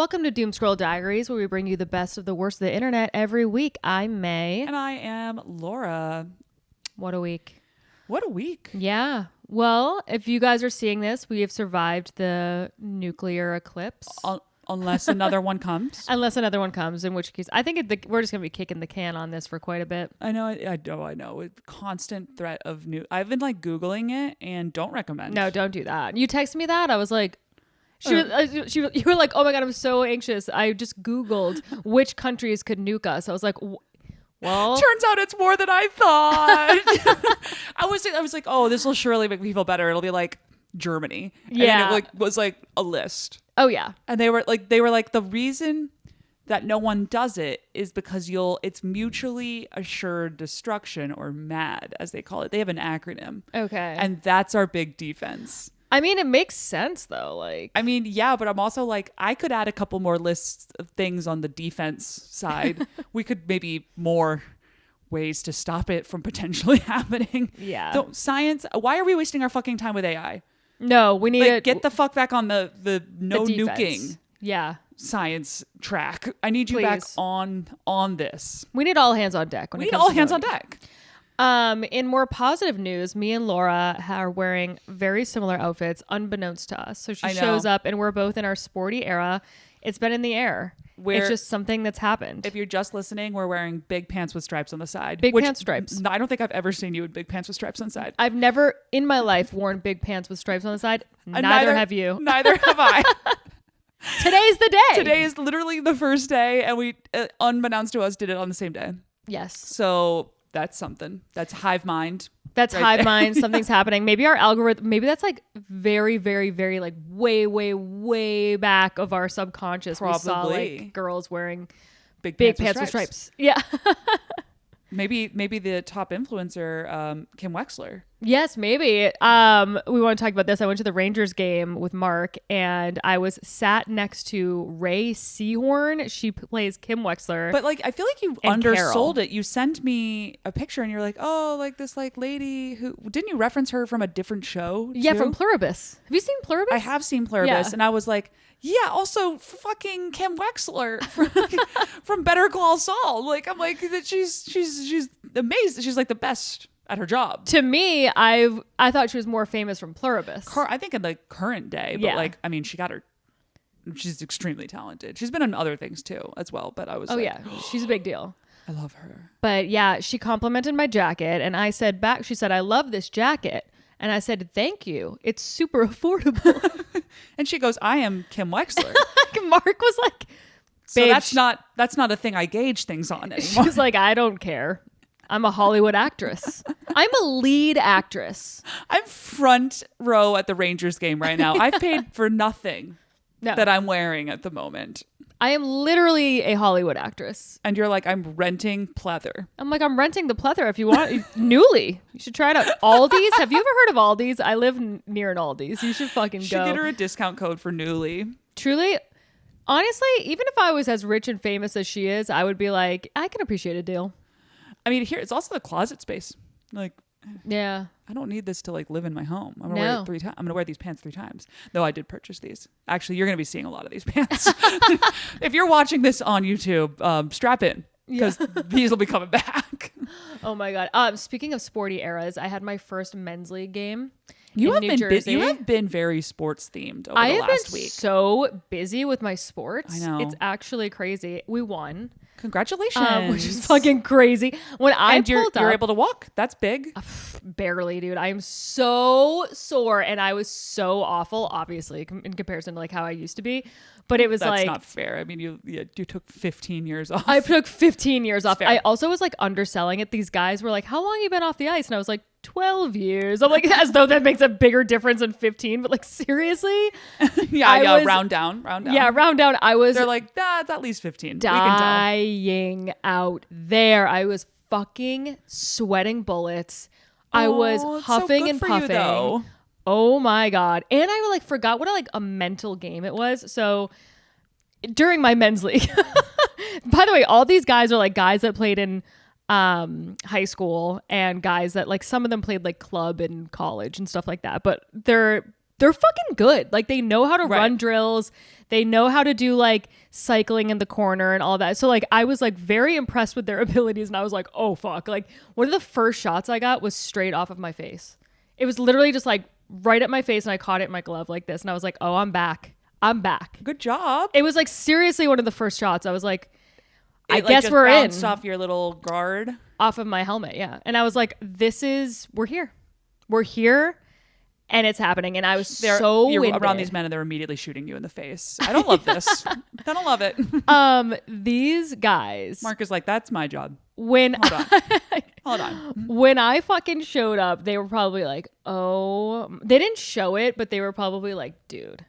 Welcome to Doomscroll Diaries, where we bring you the best of the worst of the internet every week. I'm May. And I am Laura. What a week. What a week. Yeah. Well, if you guys are seeing this, we have survived the nuclear eclipse. Unless another one comes. Unless another one comes, in which case I think we're just going to be kicking the can on this for quite a bit. I know. Constant threat of new. I've been like Googling it and don't recommend. No, don't do that. You texted me that. I was like, you were like, oh my God, I'm so anxious. I just Googled which countries could nuke us. I was like, well, turns out it's more than I thought. I was like, oh, this will surely make me feel better. It'll be like Germany. Yeah. And it was like a list. Oh yeah. And they were like the reason that no one does it is because it's mutually assured destruction, or MAD as they call it. They have an acronym. Okay. And that's our big defense. I mean, it makes sense though. Like, I mean, yeah, but I'm also like, I could add a couple more lists of things on the defense side. We could maybe more ways to stop it from potentially happening. Yeah. So science, why are we wasting our fucking time with AI? No, we need to get the fuck back on the no the nuking yeah science track. I need you back on this. We need all hands on deck. We need all hands on deck. In more positive news, me and Laura are wearing very similar outfits, unbeknownst to us. So she shows up, and we're both in our sporty era. It's been in the air. It's just something that's happened. If you're just listening, we're wearing big pants with stripes on the side. Big pants stripes. I don't think I've ever seen you in big pants with stripes on the side. I've never in my life worn big pants with stripes on the side. Neither have you. Neither have I. Today's the day. Today is literally the first day, and we, unbeknownst to us, did it on the same day. Yes. So that's something. That's hive mind. That's right hive mind. Something's happening. Maybe our algorithm, maybe that's like very, very, very like way, way, way back of our subconscious. Probably. We saw like girls wearing big pants with stripes. Yeah. Maybe the top influencer, Kim Wexler. Yes, maybe. We want to talk about this. I went to the Rangers game with Mark, and I was sat next to Ray Seahorn. She plays Kim Wexler. But like, I feel like you undersold it. You sent me a picture, and you're like, "Oh, like this like lady who didn't you reference her from a different show?" Yeah, too? From Pluribus. Have you seen Pluribus? I have seen Pluribus, and I was like, yeah, also fucking Kim Wexler from Better Call Saul. Like, I'm like that she's amazing. She's like the best at her job. To me, I thought she was more famous from Pluribus. I think in the current day, but like, I mean, she's extremely talented. She's been in other things too as well, but I was she's a big deal. I love her. But yeah, she complimented my jacket, and I said back, she said, "I love this jacket." And I said, "Thank you. It's super affordable." And she goes, "I am Kim Wexler." Mark was like, "Babe, so that's not a thing I gauge things on anymore." She was like, "I don't care. I'm a Hollywood actress. I'm a lead actress. I'm front row at the Rangers game right now. I've paid for nothing that I'm wearing at the moment. I am literally a Hollywood actress." And you're like, "I'm renting pleather." I'm like, "I'm renting the pleather if you want." Newly. You should try it out. Aldi's. Have you ever heard of Aldi's? I live near an Aldi's. You should fucking go. Get her a discount code for Newly. Truly. Honestly, even if I was as rich and famous as she is, I would be like, I can appreciate a deal. I mean, here it's also the closet space. Like, yeah, I don't need this to like live in my home. I'm gonna wear it 3 times. I'm gonna wear these pants 3 times. Though I did purchase these. Actually, you're gonna be seeing a lot of these pants. If you're watching this on YouTube, strap in because these will be coming back. Oh my God. Speaking of sporty eras, I had my first men's league game. You have been very sports themed over the last week. So busy with my sports. I know. It's actually crazy. We won. Congratulations. Which is fucking crazy. When you're able to walk. That's big. Barely, dude. I am so sore, and I was so awful, obviously, in comparison to like how I used to be. But it was that's not fair. I mean, you took 15 years off. I took 15 years off. Fair. I also was like underselling it. These guys were like, "How long have you been off the ice?" And I was like, 12 years. I'm like, as though that makes a bigger difference than 15. But like, seriously? Round down. Yeah, round down. They're like, that's at least 15. Dying out there. I was fucking sweating bullets. I was huffing and puffing. Oh my God. And I like forgot what a mental game it was. So during my men's league, by the way, all these guys are like guys that played in high school and guys that like some of them played like club in college and stuff like that. But they're they're fucking good. Like they know how to run drills. They know how to do like cycling in the corner and all that. So like I was like very impressed with their abilities, and I was like, oh fuck. Like one of the first shots I got was straight off of my face. It was literally just like right at my face, and I caught it in my glove like this, and I was like, oh, I'm back. Good job. It was like seriously one of the first shots. I was like, I guess guess just we're bounced in. Off your little guard. Off of my helmet, yeah. And I was like, we're here. We're here. And it's happening. And I was you're winded. Around these men, and they're immediately shooting you in the face. I don't love this. I don't love it. These guys. Mark is like, that's my job. Hold on. When I fucking showed up, they were probably like, oh, they didn't show it, but they were probably like, dude,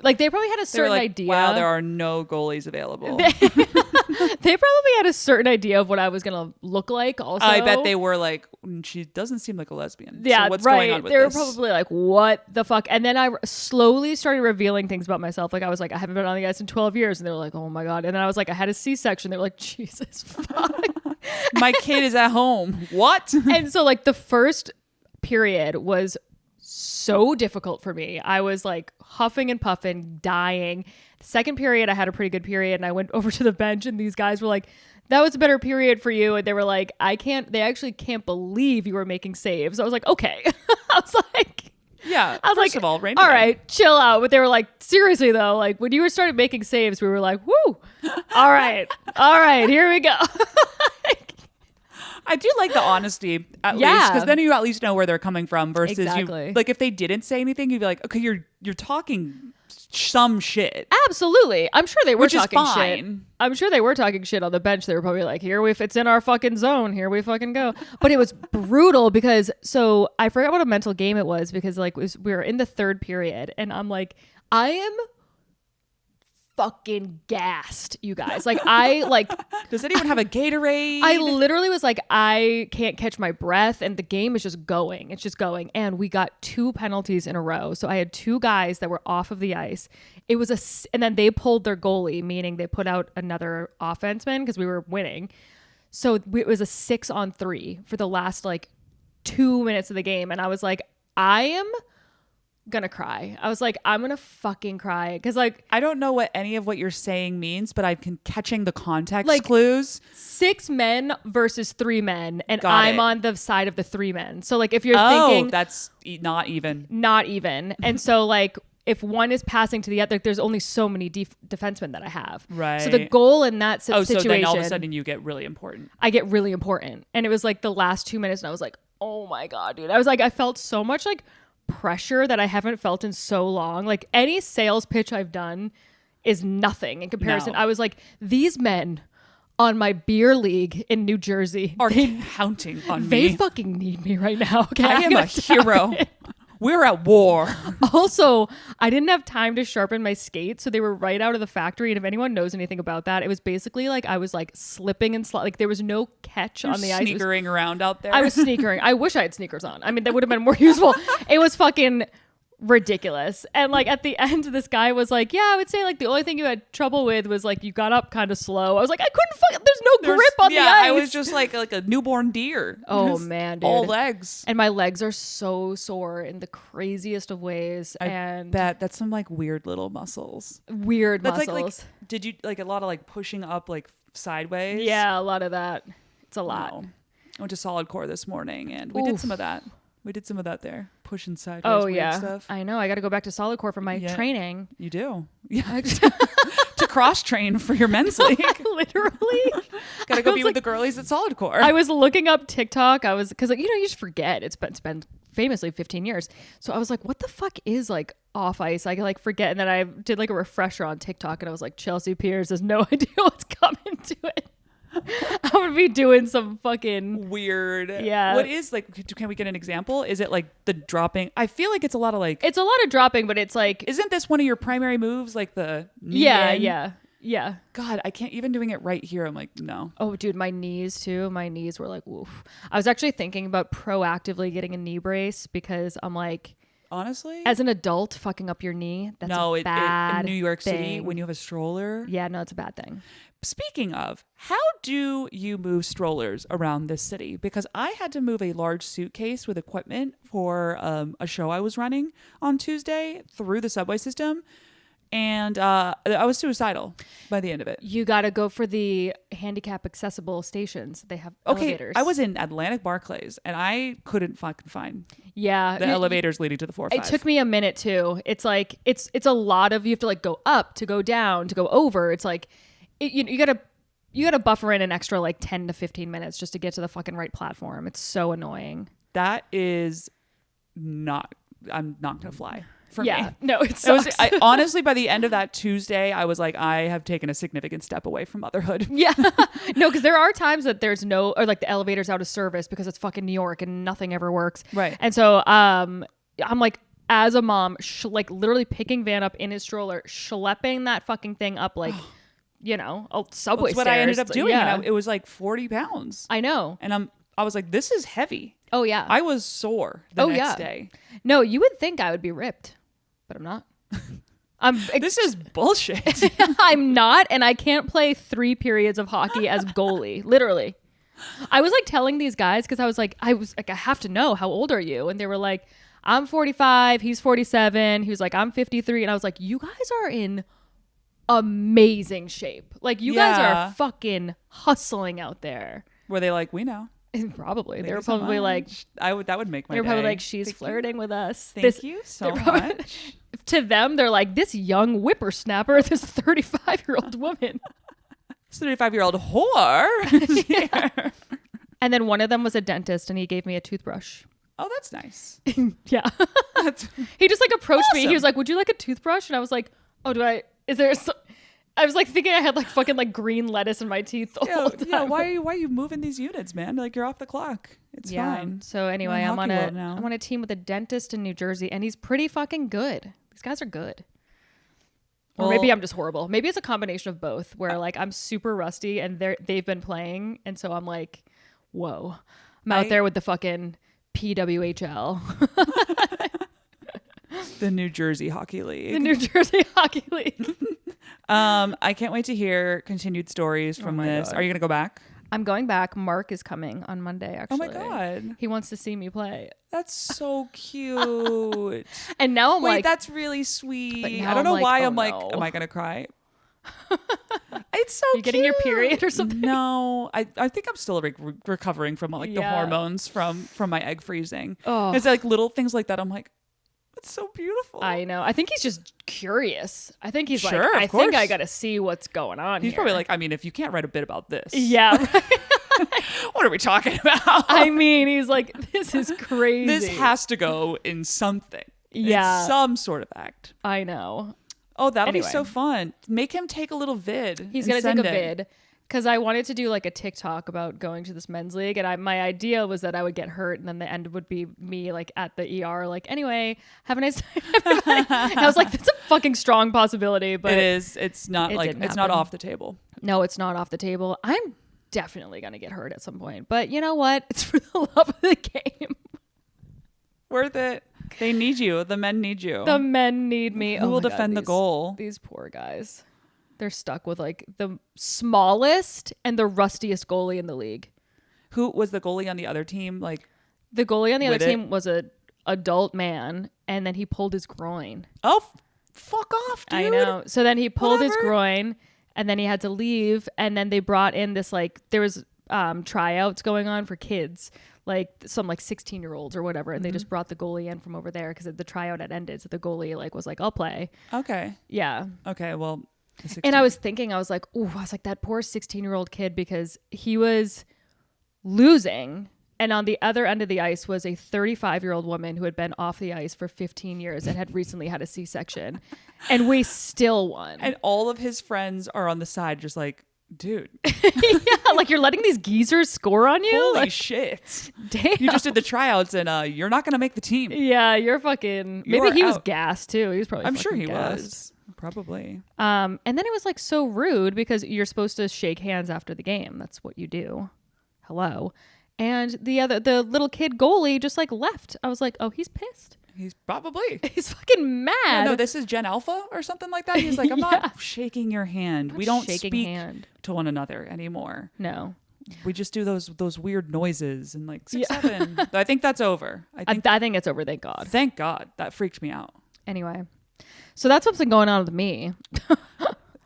like they probably had a certain idea. Wow, there are no goalies available. They probably had a certain idea of what I was gonna look like. Also, I bet they were like, she doesn't seem like a lesbian. Yeah, so what's going on with they were this? probably like, what the fuck? And then I slowly started revealing things about myself. Like I was like, I haven't been on the ice in 12 years, and they were like, oh my god. And then I was like, I had a C-section. They were like, Jesus fuck. My kid is at home. What? And so like the first period was so difficult for me. I was like huffing and puffing, dying. The second period, I had a pretty good period, and I went over to the bench, and these guys were like, that was a better period for you. And they were like, they actually can't believe you were making saves. I was like, okay. I was like, yeah. First of all, Rain all right, chill out. But they were like, seriously though, like when you started making saves, we were like, woo, all right, here we go. I do like the honesty at least, because then you at least know where they're coming from versus you. Like if they didn't say anything, you'd be like, okay, you're talking some shit. Absolutely, I'm sure they were talking shit. I'm sure they were talking shit on the bench. They were probably like, if it's in our fucking zone, here we fucking go. But it was brutal because I forgot what a mental game it was, because like we were in the third period, and I'm like, I am fucking gassed, you guys. Like does anyone have a Gatorade? I literally was like, I can't catch my breath, and the game is just going. It's just going. And we got 2 penalties in a row. So I had 2 guys that were off of the ice. It was and then they pulled their goalie, meaning they put out another offenseman because we were winning. So it was a 6-on-3 for the last like 2 minutes of the game. And I was like, I am gonna cry. I was like, I'm gonna fucking cry, because like I don't know what any of what you're saying means, but I'm catching the context like, clues. 6 men versus 3 men, and I'm on the side of the 3 men. So like if you're thinking, that's not even. And so like if one is passing to the other, there's only so many defensemen that I have. Right. So the goal in that situation, so then all of a sudden you get really important. I get really important, and it was like the last 2 minutes, and I was like, oh my god, dude. I was like, I felt so much like pressure that I haven't felt in so long. Like any sales pitch I've done is nothing in comparison. No. I was like, these men on my beer league in New Jersey are counting on me. They fucking need me right now. Okay, I am a hero. We're at war. Also, I didn't have time to sharpen my skates, so they were right out of the factory. And if anyone knows anything about that, it was basically like I was like slipping and like there was no catch on the ice. Sneakering around out there. I was sneakering. I wish I had sneakers on. I mean, that would have been more useful. It was fucking ridiculous. And like at the end, this guy was like, yeah, I would say like the only thing you had trouble with was like you got up kind of slow. I was like, I couldn't there's no grip on the ice. I was just like a newborn deer. Oh man, dude. All legs. And my legs are so sore in the craziest of ways. I bet that's some like weird little muscles. Muscles. Like did you like a lot of like pushing up like sideways? Yeah, a lot of that. It's a lot. Wow. I went to Solid Core this morning, and we did some of that. We did some of that there, pushing sideways. Oh yeah, stuff. I know. I got to go back to Solid Core for my training. You do, yeah. To cross train for your men's league. Literally, got to go be with the girlies at Solid Core. I was looking up TikTok. Because like, you just forget. It's been famously 15 years. So I was like, what the fuck is like off ice? I like forget. And then I did like a refresher on TikTok, and I was like, Chelsea Piers has no idea what's coming to it. I'm gonna be doing some fucking weird. Yeah. What is like? Can we get an example? Is it like the dropping? I feel like it's a lot of like. It's a lot of dropping, but it's like. Isn't this one of your primary moves? Like the knee Yeah. God, I can't even doing it right here. I'm like, no. Oh, dude, my knees too. My knees were like, woof. I was actually thinking about proactively getting a knee brace because I'm like. honestly, as an adult, fucking up your knee, that's a bad in New York City, thing. when you have a stroller. Yeah, no, it's a bad thing. Speaking of, how do you move strollers around this city? Because I had to move a large suitcase with equipment for a show I was running on Tuesday through the subway system. And I was suicidal by the end of it. You got to go for the handicap accessible stations. They have elevators. I was in Atlantic Barclays and I couldn't fucking find the elevators leading to the 4-5. It took me a minute too. It's like it's a lot of, you have to like go up, to go down, to go over. It's like you gotta buffer in an extra like 10 to 15 minutes just to get to the fucking right platform. It's so annoying. That is not. I'm not gonna fly. For me. No, it sucks. Honestly, by the end of that Tuesday, I was like, I have taken a significant step away from motherhood. Yeah. No, because there are times that there's or like the elevator's out of service because it's fucking New York and nothing ever works. Right. And so I'm like, as a mom, like literally picking Van up in his stroller, schlepping that fucking thing up like, a subway That's what stairs. I ended up doing. Yeah. It was like 40 pounds. I know. And I was like, this is heavy. Oh, yeah. I was sore the next day. No, you would think I would be ripped, but I'm not. This is bullshit. I'm not, and I can't play 3 periods of hockey as goalie. Literally. I was like telling these guys because I was like, I have to know, how old are you? And they were like, I'm 45. He's 47. He was like, I'm 53. And I was like, you guys are in amazing shape. Like, you guys are fucking hustling out there. Were they like, we know? Probably. They were probably like, that would make my day. They were probably like, she's flirting with us. Thank you so much. To them, they're like, this young whippersnapper, this 35-year-old woman. This 35-year-old whore. Yeah. And then one of them was a dentist and he gave me a toothbrush. Oh, that's nice. Yeah. He just like approached me. He was like, would you like a toothbrush? And I was like, oh, I was like thinking I had like fucking like green lettuce in my teeth the whole time. Yeah, why are you moving these units, man? Like, you're off the clock. It's fine. So anyway, I'm on a team with a dentist in New Jersey and he's pretty fucking good. These guys are good. Or maybe I'm just horrible. Maybe it's a combination of both where like I'm super rusty and they've been playing. And so I'm like, whoa, I'm out there with the fucking PWHL. The New Jersey Hockey League. The New Jersey Hockey League. I can't wait to hear continued stories from this. God. Are you going to go back? I'm going back. Mark is coming on Monday, actually. Oh my God. He wants to see me play. That's so cute. And now I'm like, that's really sweet. I don't know why I'm like, am I going to cry? It's so cute. You getting your period or something? No, I think I'm still recovering from like the hormones from my egg freezing. Oh. It's like little things like that. I'm like, it's so beautiful. I know. I think he's just curious. I think he's sure, like, I think I got to see what's going on He's here. probably like, I mean, if you can't write a bit about this. Yeah. What are we talking about? I mean, he's like, this is crazy. This has to go in something. Yeah. In some sort of act. I know. Oh, that'll be so fun. Make him take a little vid. He's going to take a vid. Because I wanted to do like a TikTok about going to this men's league. And my idea was that I would get hurt. And then the end would be me like at the ER. Like, anyway, have a nice time. I was like, that's a fucking strong possibility. But it is. It's not it's not off the table. No, it's not off the table. I'm definitely going to get hurt at some point. But you know what? It's for the love of the game. Worth it. They need you. The men need you. The men need me. Who will defend the goal? These poor guys. They're stuck with like the smallest and the rustiest goalie in the league. Who was the goalie on the other team? Like, the goalie on the other team was a adult man, and then he pulled his groin. Oh, fuck off, dude. I know. So then he pulled his groin, and then he had to leave. And then they brought in this like there was tryouts going on for kids, like some like 16-year-olds or whatever, and they just brought the goalie in from over there because the tryout had ended. So the goalie like was like, I'll play. Okay. Yeah. Okay. Well. And I was thinking, I was like, that poor 16-year-old kid, because he was losing. And on the other end of the ice was a 35-year-old woman who had been off the ice for 15 years and had recently had a C-section. And we still won. And all of his friends are on the side just like, dude. Yeah, like you're letting these geezers score on you? Holy like, shit. Damn. You just did the tryouts and you're not going to make the team. Yeah, you're fucking... Maybe he was gassed too. He was probably I'm sure he gassed. was. Probably. And then it was like so rude because you're supposed to shake hands after the game. That's what you do. Hello. And the little kid goalie just like left. I was like, oh, he's pissed. He's probably. He's fucking mad. No, this is Gen Alpha or something like that. He's like, I'm not shaking your hand. We don't speak to one another anymore. No. We just do those weird noises and like 6'7". I think that's over. I think it's over. Thank God. Thank God. That freaked me out. Anyway, so that's what's been going on with me.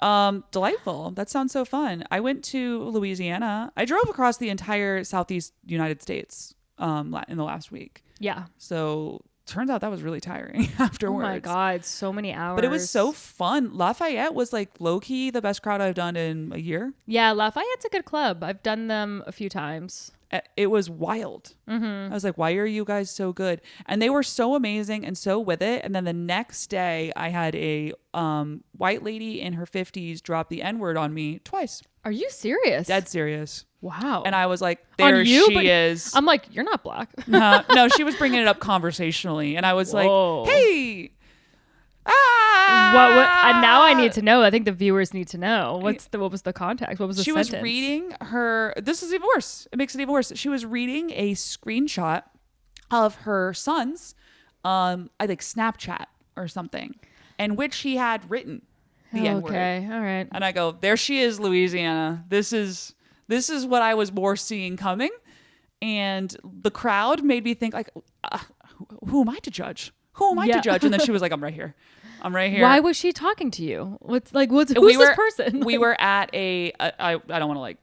Delightful. That sounds so fun. I went to Louisiana. I drove across the entire Southeast United States in the last week. Yeah. So turns out that was really tiring afterwards. Oh my God, so many hours. But it was so fun. Lafayette was like low-key the best crowd I've done in a year. Yeah, Lafayette's a good club. I've done them a few times. It was wild. I was like, why are you guys so good? And they were so amazing and so with it. And then the next day I had a white lady in her 50s drop the N-word on me twice. Are you serious? Dead serious. Wow. And I was like, there she is. I'm like, you're not black. No, she was bringing it up conversationally. And I was like, hey. What, now I need to know. I think the viewers need to know. What was the context? What was the sentence? She was reading her. This is even worse. It makes it even worse. She was reading a screenshot of her son's, I think Snapchat or something, in which he had written the N-word. Okay, all right. And I go, there she is, Louisiana. This is what I was more seeing coming, and the crowd made me think like, who am I to judge? Who am I to judge? And then she was like, I'm right here. Why was she talking to you? Who's this person? We were at I don't want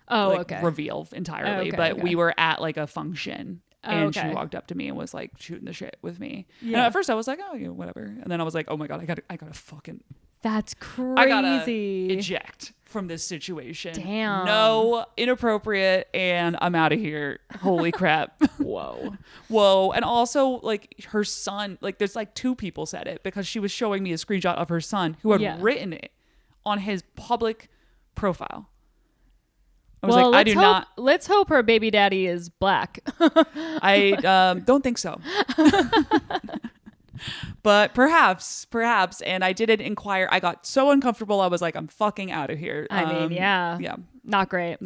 to reveal entirely, but we were at like a function and she walked up to me and was like shooting the shit with me. Yeah. And at first I was like, oh, yeah, whatever. And then I was like, oh my God, I gotta fucking. That's crazy. I gotta eject from this situation. Damn. No, inappropriate, and I'm out of here. Holy crap. Whoa. And also, like, her son, like, there's like two people said it because she was showing me a screenshot of her son who had written it on his public profile. I was like, I do not. Let's hope her baby daddy is black. I don't think so. But perhaps, and I didn't inquire. I got so uncomfortable. I was like, I'm fucking out of here. Yeah. Not great.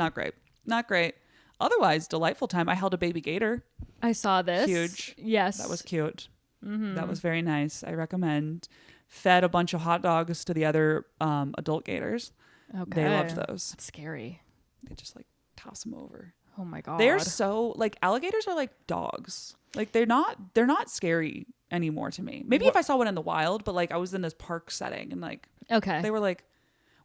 Otherwise, delightful time. I held a baby gator. I saw this. Huge. Yes. That was cute. That was very nice. I recommend. Fed a bunch of hot dogs to the other adult gators. Okay. They loved those. That's scary. They just like toss them over. Oh my God. They're so like alligators are like dogs. Like they're not scary anymore to me. Maybe if I saw one in the wild, but like I was in this park setting and like they were like,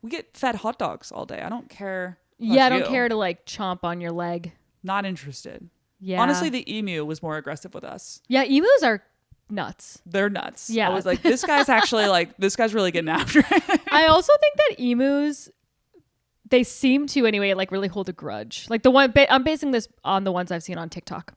we get fed hot dogs all day. I don't care. I don't care to like chomp on your leg. Not interested. Yeah. Honestly, the emu was more aggressive with us. Yeah, emus are nuts. They're nuts. Yeah. I was like, this guy's actually like, this guy's really getting after it. I also think that emus, they seem to anyway, like really hold a grudge. Like the one, I'm basing this on the ones I've seen on TikTok.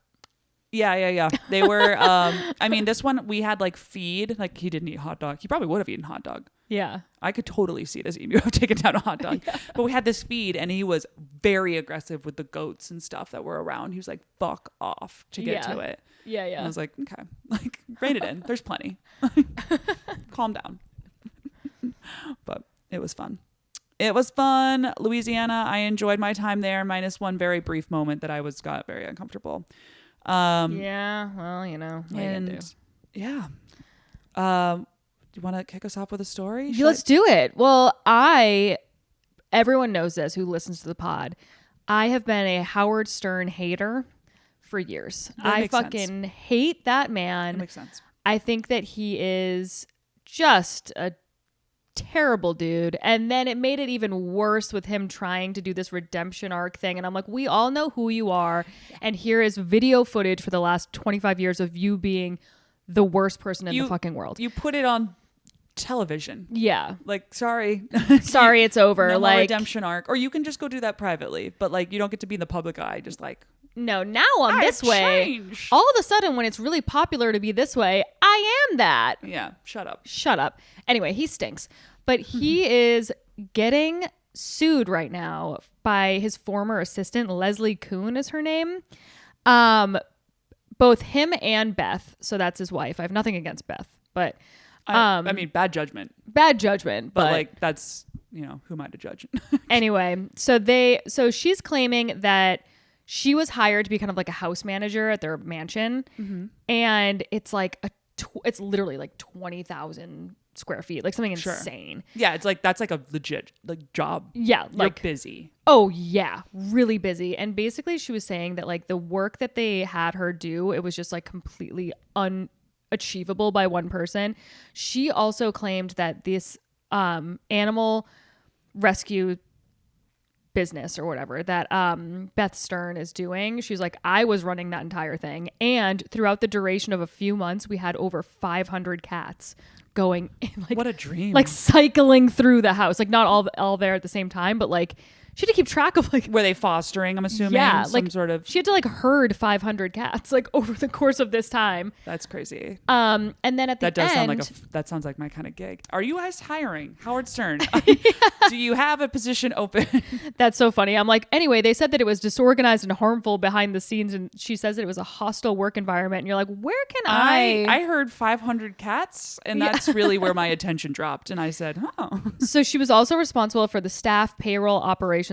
Yeah. They were, I mean, this one we had like feed, like he didn't eat hot dog. He probably would have eaten hot dog. Yeah. I could totally see this emu have taken down a hot dog. But we had this feed and he was very aggressive with the goats and stuff that were around. He was like, fuck off to get to it. Yeah. And I was like, okay, like rein it in. There's plenty. Calm down. But it was fun. Louisiana. I enjoyed my time there, minus one very brief moment that I got very uncomfortable. Yeah, well, you know. Yeah. Do you want to kick us off with a story? Let's do it. Well, everyone knows this who listens to the pod. I have been a Howard Stern hater for years. I fucking hate that man. That makes sense. I think that he is just a terrible dude. And then it made it even worse with him trying to do this redemption arc thing. And I'm like, we all know who you are. And here is video footage for the last 25 years of you being the worst person in the fucking world. You put it on television. Yeah. Like, sorry. Sorry, it's over. No like redemption arc. Or you can just go do that privately. But like, you don't get to be in the public eye. Just like, no, now I'm this way. All of a sudden, when it's really popular to be this way, I am that. Yeah, shut up. Anyway, he stinks. But he is getting sued right now by his former assistant, Leslie Kuhn is her name. Both him and Beth, so that's his wife. I have nothing against Beth, but... I mean, bad judgment. Bad judgment, but like, that's, who am I to judge? Anyway, so she's claiming that she was hired to be kind of like a house manager at their mansion. Mm-hmm. And it's like it's literally like 20,000 square feet, like something insane. Yeah, it's like that's like a legit like job. Yeah, like you're busy. Oh yeah, really busy. And basically she was saying that like the work that they had her do, it was just like completely unachievable by one person. She also claimed that this animal rescue business or whatever that Beth Stern is doing, she's like, I was running that entire thing, and throughout the duration of a few months we had over 500 cats going in, like, what a dream, like cycling through the house, like not all there at the same time, but like she had to keep track of like, were they fostering, I'm assuming? Yeah, some like sort of, she had to like herd 500 cats like over the course of this time. That's crazy. And then at the that does end, sound like that sounds like my kind of gig. Are you guys hiring Howard Stern? Do you have a position open? That's so funny. I'm like, anyway, they said that it was disorganized and harmful behind the scenes, and she says that it was a hostile work environment, and you're like, where can I heard 500 cats, and that's really where my attention dropped, and I said, oh. So she was also responsible for the staff, payroll, operations.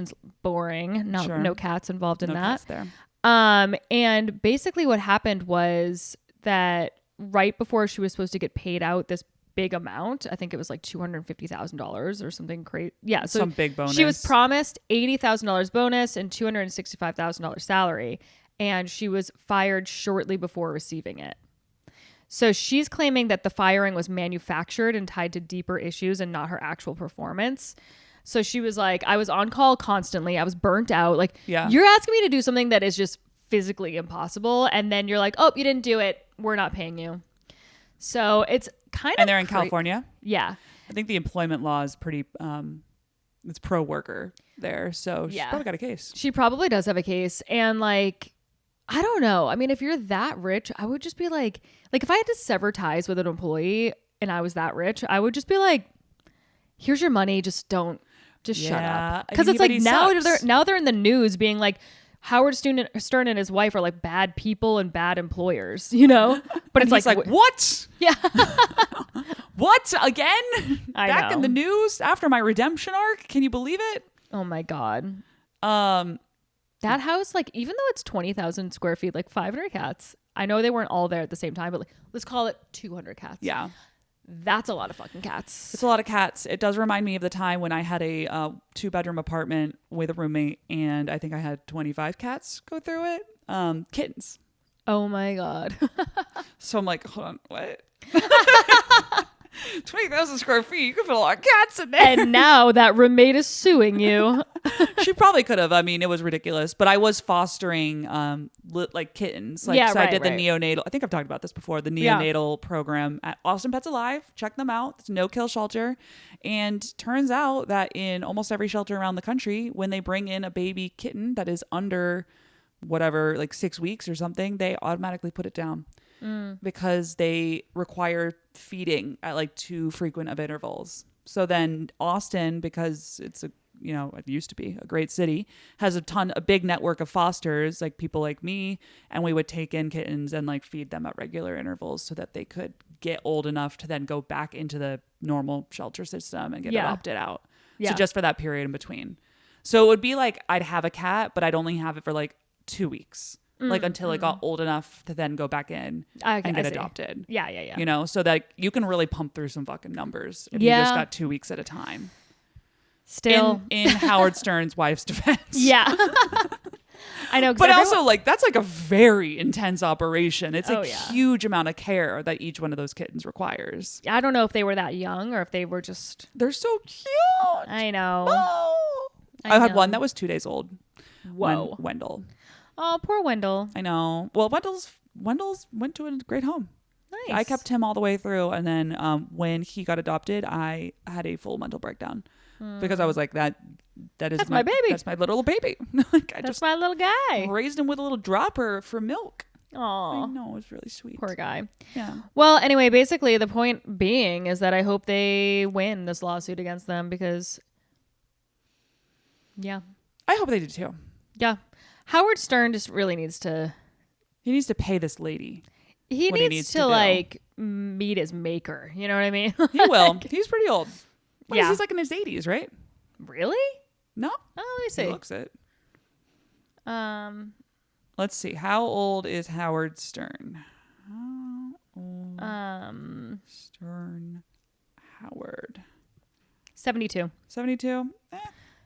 Boring. No cats involved in no that. Cats there. And basically what happened was that right before she was supposed to get paid out this big amount, I think it was like $250,000 or something crazy. Yeah, so some big bonus. She was promised $80,000 bonus and $265,000 salary, and she was fired shortly before receiving it. So she's claiming that the firing was manufactured and tied to deeper issues and not her actual performance. So she was like, I was on call constantly. I was burnt out. Like, you're asking me to do something that is just physically impossible. And then you're like, oh, you didn't do it. We're not paying you. So it's kind of. And they're in California? Yeah. I think the employment law is pretty, it's pro worker there. So she's probably got a case. She probably does have a case. And like, I don't know. I mean, if you're that rich, I would just be like if I had to sever ties with an employee and I was that rich, I would just be like, here's your money. Just shut up. Because it's like now they're in the news being like, Howard Stern and his wife are like bad people and bad employers, you know? But it's like what? Yeah. What? Again? Back in the news after my redemption arc? Can you believe it? Oh my God. That house, like, even though it's 20,000 square feet, like 500 cats. I know they weren't all there at the same time, but like, let's call it 200 cats. Yeah. That's a lot of fucking cats. It's a lot of cats. It does remind me of the time when I had a 2-bedroom apartment with a roommate, and I think I had 25 cats go through it. Kittens. Oh my God. So I'm like, hold on, what? 20,000 square feet. You can fit a lot of cats in there. And now that roommate is suing you. She probably could have. I mean, it was ridiculous. But I was fostering like kittens. Like, I did the neonatal. I think I've talked about this before. The neonatal program at Austin Pets Alive. Check them out. It's a no-kill shelter. And turns out that in almost every shelter around the country, when they bring in a baby kitten that is under whatever, like 6 weeks or something, they automatically put it down. Because they require feeding at like too frequent of intervals. So then Austin, because it's it used to be a great city, has a big network of fosters, like people like me, and we would take in kittens and like feed them at regular intervals so that they could get old enough to then go back into the normal shelter system and get adopted out. So just for that period in between. So it would be like I'd have a cat, but I'd only have it for like 2 weeks. Like until it got old enough to then go back in and get adopted. Yeah. You know, so that you can really pump through some fucking numbers if you just got 2 weeks at a time. Still. In Howard Stern's wife's defense. Yeah. I know. But also like that's like a very intense operation. It's a huge amount of care that each one of those kittens requires. I don't know if they were that young or if they were just. They're so cute. I know. Oh. I had one that was 2 days old. Whoa. Wendell. Oh, poor Wendell. I know. Well, Wendell's went to a great home. Nice. I kept him all the way through, and then when he got adopted, I had a full mental breakdown because I was like, that's my baby. That's my little baby. That's my little guy. Raised him with a little dropper for milk. Oh, I know, it was really sweet. Poor guy. Yeah. Well, anyway, basically the point being is that I hope they win this lawsuit against them because, I hope they do too. Yeah. Howard Stern just really needs to. He needs to pay this lady. He needs to like meet his maker. You know what I mean? He will. He's pretty old. He's like in his 80s, right? Really? No. Oh, let me see. He looks it. Let's see. How old is Howard Stern? How old Stern Howard. 72. 72?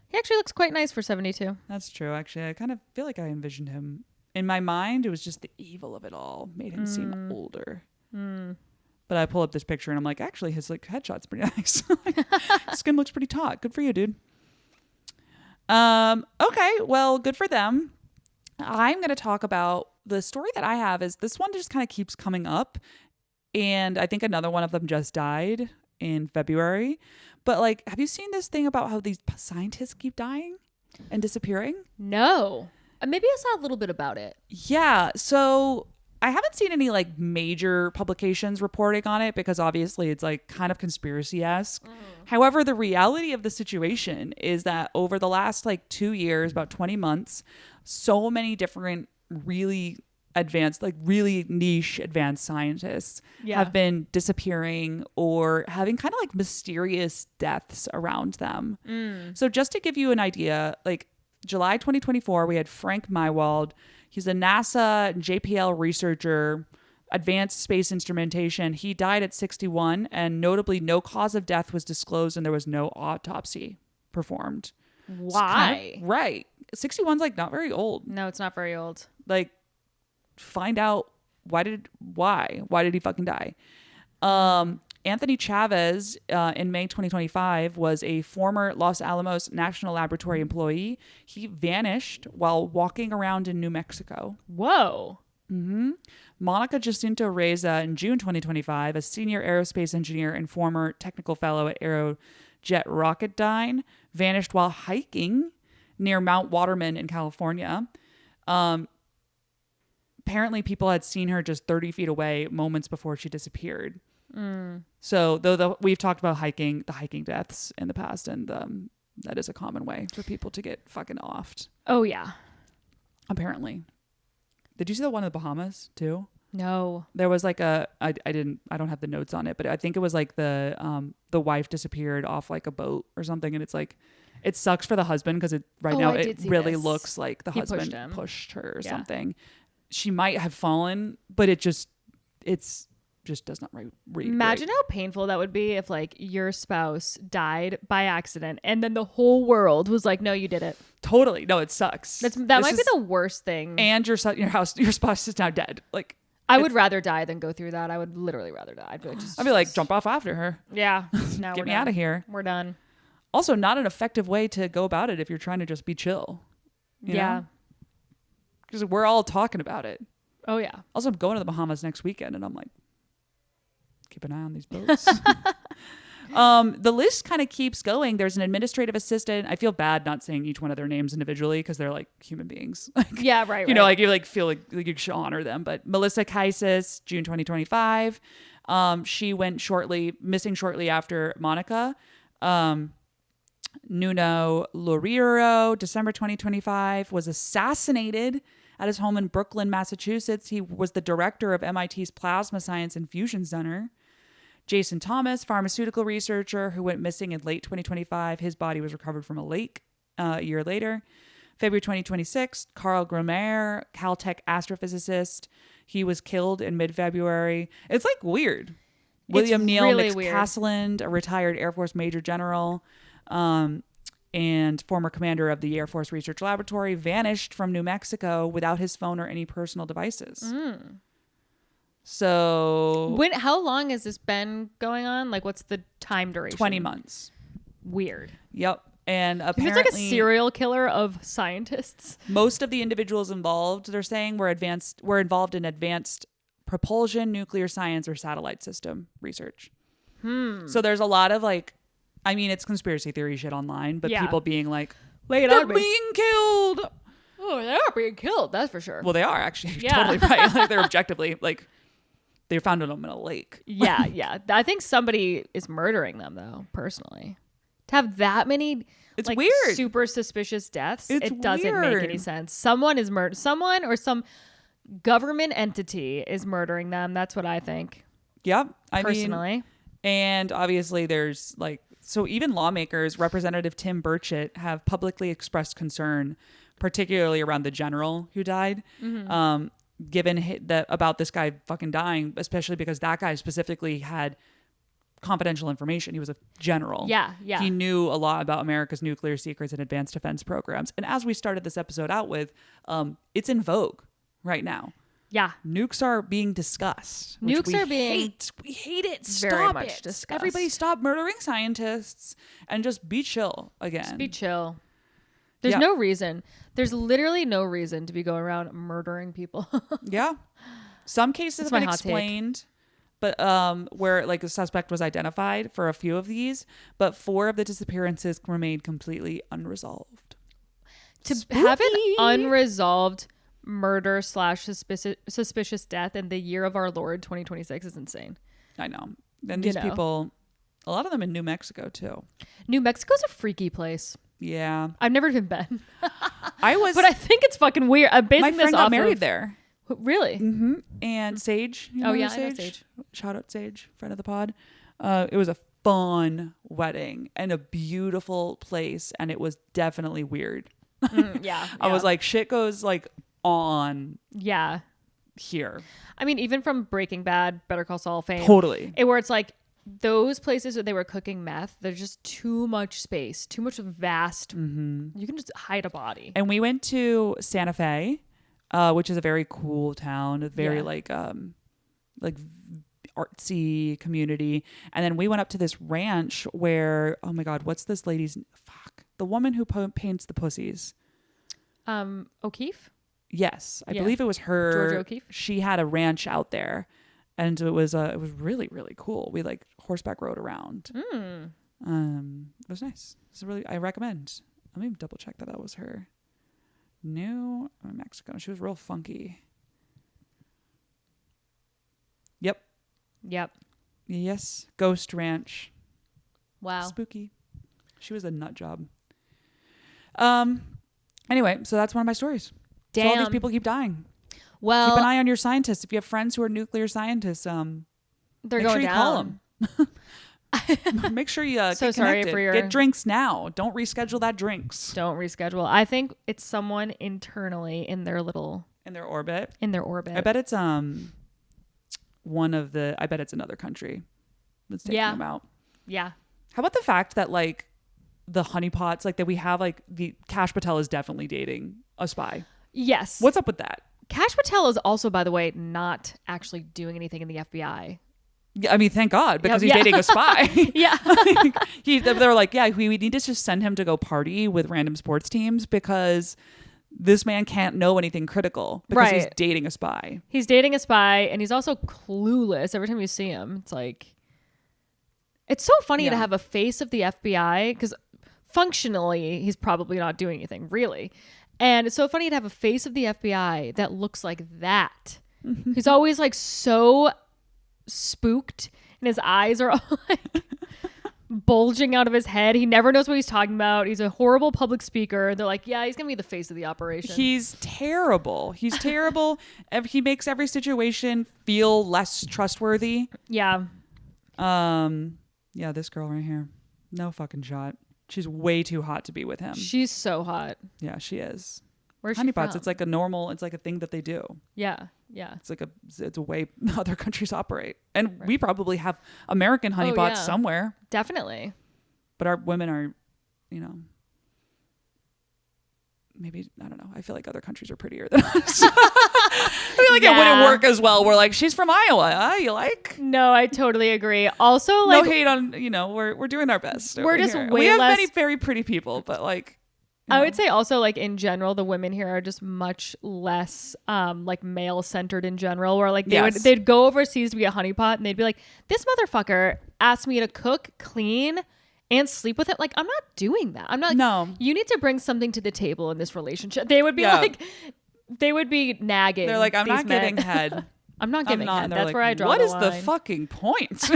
He actually looks quite nice for 72. That's true. Actually, I kind of feel like I envisioned him. In my mind, it was just the evil of it all made him seem older. But I pull up this picture and I'm like, actually, his like headshot's pretty nice. Skin looks pretty taut. Good for you, dude. Okay, well, good for them. I'm going to talk about the story that I have is this one just kind of keeps coming up. And I think another one of them just died in February. But like, have you seen this thing about how these scientists keep dying and disappearing? No. Maybe I saw a little bit about it. Yeah. So I haven't seen any like major publications reporting on it because obviously it's like kind of conspiracy-esque. However, the reality of the situation is that over the last like 2 years, about 20 months, so many different really advanced, like really niche advanced scientists have been disappearing or having kind of like mysterious deaths around them. So just to give you an idea, like July 2024, we had Frank Mywald. He's a NASA JPL researcher, advanced space instrumentation. He died at 61, and notably no cause of death was disclosed and there was no autopsy performed. Why? Right. 61's like not very old. No, it's not very old. Like, find out why did he fucking die? Anthony Chavez in May 2025 was a former Los Alamos National Laboratory employee. He vanished while walking around in New Mexico. Whoa. Monica Jacinto Reza in June 2025, a senior aerospace engineer and former technical fellow at Aerojet Rocketdyne, vanished while hiking near Mount Waterman in California. Apparently people had seen her just 30 feet away moments before she disappeared. So though we've talked about the hiking deaths in the past, and that is a common way for people to get fucking offed. Oh yeah. Apparently. Did you see the one in the Bahamas too? No. There was like I don't have the notes on it, but I think it was like the wife disappeared off like a boat or something, and it's like it sucks for the husband because it really looks like the husband pushed her or something. She might have fallen, but it just does not read. Imagine how painful that would be if like your spouse died by accident and then the whole world was like, no, you did it. Totally. No, it sucks. That might be the worst thing. And your spouse is now dead. Like, I would rather die than go through that. I would literally rather die. I'd be like, jump off after her. Yeah. No, get me out of here. We're done. Also, not an effective way to go about it if you're trying to just be chill. You know? Because we're all talking about it. Oh yeah. Also, I'm going to the Bahamas next weekend, and I'm like, keep an eye on these boats. The list kind of keeps going. There's an administrative assistant. I feel bad not saying each one of their names individually because they're like human beings. Yeah, right. You know, like you like feel like you should honor them. But Melissa Kaisis, June 2025. She went missing shortly after Monica. Nuno Loureiro, December 2025, was assassinated at his home in Brooklyn, Massachusetts. He was the director of MIT's Plasma Science and Fusion Center. Jason Thomas, pharmaceutical researcher who went missing in late 2025. His body was recovered from a lake a year later. February 2026, Carl Gromer, Caltech astrophysicist. He was killed in mid-February. It's like weird. William Neal really McCasland, a retired Air Force Major General, and former commander of the Air Force Research Laboratory, vanished from New Mexico without his phone or any personal devices. So how long has this been going on? Like, what's the time duration? 20 months. Weird. Yep. And apparently it's like a serial killer of scientists. Most of the individuals involved, they're saying, were involved in advanced propulsion, nuclear science, or satellite system research. So there's a lot of like, I mean, it's conspiracy theory shit online, but people being like, they're being killed. Oh, they are being killed. That's for sure. Well, they are actually totally right. Like they're objectively like, they found them in a lake. Yeah. I think somebody is murdering them though, personally. To have that many it's weird. Super suspicious deaths, it doesn't weird. make any sense. Someone is someone or some government entity is murdering them. That's what I think. Yep. Personally. And obviously there's like, so even lawmakers, Representative Tim Burchett, have publicly expressed concern particularly around the general who died. Given that about this guy fucking dying, especially because that guy specifically had confidential information. He was a general. Yeah. He knew a lot about America's nuclear secrets and advanced defense programs. And as we started this episode out with, it's in vogue right now. Yeah. Nukes are being discussed. Nukes are being we hate it. very Stop much it. discussed. Everybody stop murdering scientists and just be chill again. Just be chill. There's no reason. There's literally no reason to be going around murdering people. Yeah. Some cases have been explained, but where like a suspect was identified for a few of these, but 4 of the disappearances remained completely unresolved. To have an unresolved murder / suspicious death in the year of our Lord 2026 is insane. I know. And these people, a lot of them in New Mexico too. New Mexico's a freaky place. Yeah. I've never even been. But I think it's fucking weird. I'm basing my this friend off got married there. Really? Mm-hmm. And Sage. I know Sage. Shout out Sage, friend of the pod. It was a fun wedding and a beautiful place, and it was definitely weird. Yeah. I was like, shit goes like on. Yeah. Here. I mean, even from Breaking Bad, Better Call Saul fame. Totally. Where it's like those places where they were cooking meth, there's just too much space, too much vast. You can just hide a body. And we went to Santa Fe, which is a very cool town, a very like artsy community. And then we went up to this ranch where, oh my God, what's this lady's the woman who paints the pussies? O'Keefe? Yes, I believe it was her. Georgia O'Keefe. She had a ranch out there, and it was really, really cool. We like horseback rode around. It was nice. It's really, I recommend. Let me double check that was her. New Mexico. She was real funky. Yep. Yes. Ghost Ranch. Wow. Spooky. She was a nut job. Anyway, so that's one of my stories. Damn. So all these people keep dying. Well, keep an eye on your scientists. If you have friends who are nuclear scientists, they're going down. Call them. Make sure you get connected. Get drinks now. Don't reschedule that drinks. Don't reschedule. I think it's someone internally in their orbit. I bet it's I bet it's another country that's taking them out. Yeah. How about the fact that like the honeypots, like that we have, like the Kash Patel is definitely dating a spy. Yes. What's up with that? Kash Patel is also, by the way, not actually doing anything in the FBI. Yeah, I mean, thank God, because he's dating a spy. Yeah. They're like, yeah, we need to just send him to go party with random sports teams because this man can't know anything critical because he's dating a spy. He's dating a spy, and he's also clueless. Every time you see him, it's like, it's so funny to have a face of the FBI because functionally, he's probably not doing anything, really. And it's so funny to have a face of the FBI that looks like that. He's always like so spooked and his eyes are all like bulging out of his head. He never knows what he's talking about. He's a horrible public speaker. They're like, yeah, he's going to be the face of the operation. He's terrible. He makes every situation feel less trustworthy. Yeah. Yeah, this girl right here. No fucking shot. She's way too hot to be with him. She's so hot. Yeah, she is. Where's she from? It's like a thing that they do. Yeah. It's a way other countries operate. And we probably have American honeypots somewhere. Definitely. But our women are, maybe, I don't know. I feel like other countries are prettier than us. I feel like it wouldn't work as well. We're like, she's from Iowa. You like? No, I totally agree. Also, like, no hate on, we're doing our best. We're just here. way we have less... many very pretty people, but like, I would say also, like, in general, the women here are just much less like male centered in general, where like they'd go overseas to be a honeypot and they'd be like, this motherfucker asked me to cook, clean, and sleep with him. Like, I'm not doing that. I'm not like, no, you need to bring something to the table in this relationship. They would be like, they would be nagging. They're like, I'm not giving head. I'm not giving head. That's like, where I draw what the is line. the fucking point?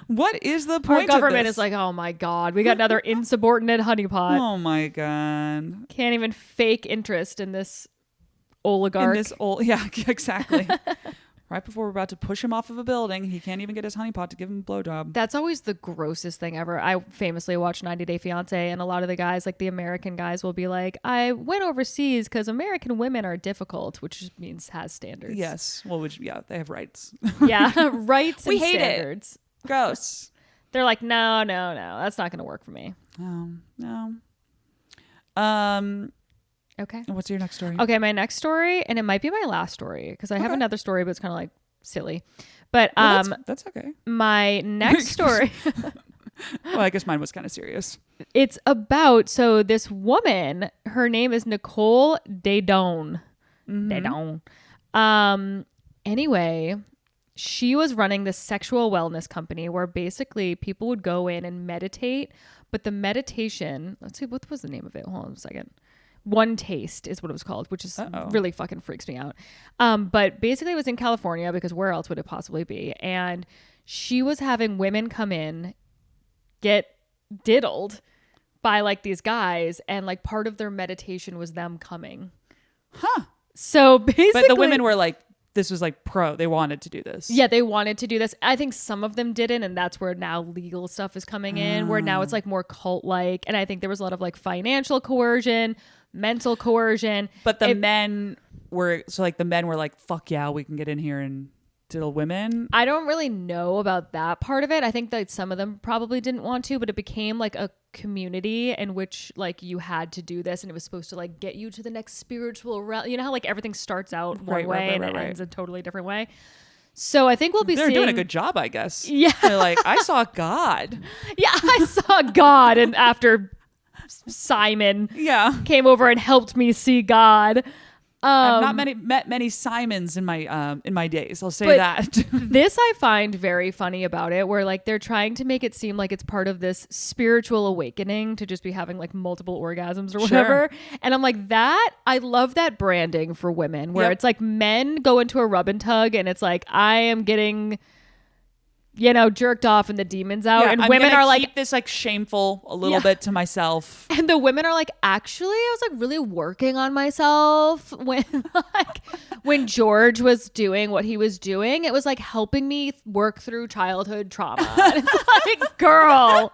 What is the point? Our government is like, oh my God, we got another insubordinate honeypot. Oh my God. Can't even fake interest in this oligarch. Yeah, exactly. Right before we're about to push him off of a building, he can't even get his honeypot to give him a blowjob. That's always the grossest thing ever. I famously watched 90 Day Fiance, and a lot of the guys, like the American guys, will be like, I went overseas because American women are difficult, which means has standards. Yes. Well, they have rights. Yeah, rights we and hate standards. It. Gross. They're like, no, that's not going to work for me. No. Okay. What's your next story? Okay, my next story, and it might be my last story because I have another story, but it's kind of like silly. But that's okay. My next story. Well, I guess mine was kind of serious. It's about this woman. Her name is Nicole Dedone. Dedone. Anyway, she was running this sexual wellness company where basically people would go in and meditate, but the meditation. Let's see, what was the name of it? Hold on a second. One Taste is what it was called, which is really fucking freaks me out. But basically it was in California because where else would it possibly be? And she was having women come in, get diddled by like these guys, and like part of their meditation was them coming. Huh. So basically, but the women were like, this was like they wanted to do this. Yeah, they wanted to do this. I think some of them didn't, and that's where now legal stuff is coming in, where now it's like more cult-like. And I think there was a lot of like financial coercion, mental coercion. But the men were like, fuck yeah, we can get in here and diddle women. I don't really know about that part of it. I think that some of them probably didn't want to, but it became like a community in which like you had to do this, and it was supposed to like get you to the next spiritual realm. You know how like everything starts out one way and it ends a totally different way. So I think They're doing a good job, I guess. Yeah. They're like, I saw God. Yeah, I saw God, and after Simon came over and helped me see God. I've not met many Simons in my days. I'll say that. This I find very funny about it, where like they're trying to make it seem like it's part of this spiritual awakening to just be having like multiple orgasms or whatever. Sure. And I'm like, I love that branding for women, where it's like men go into a rub and tug, and it's like, I am getting, jerked off and the demons out, and women are like, keep this like shameful a little bit to myself. And the women are like, actually, I was like really working on myself when George was doing what he was doing. It was like helping me work through childhood trauma. And it's like, girl,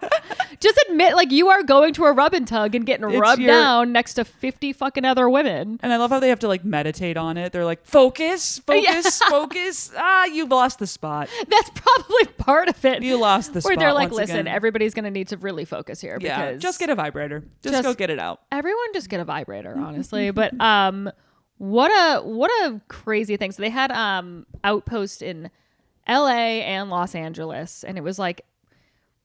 just admit like you are going to a rub and tug and getting rubbed down next to 50 fucking other women. And I love how they have to like meditate on it. They're like, focus. You've lost the spot. That's probably part of it. You lost the spot. Where they're like, listen, everybody's going to need to really focus here. Because just get a vibrator. Just go get it out. Everyone just get a vibrator, honestly. But what a crazy thing. So they had outposts in LA and Los Angeles, and it was like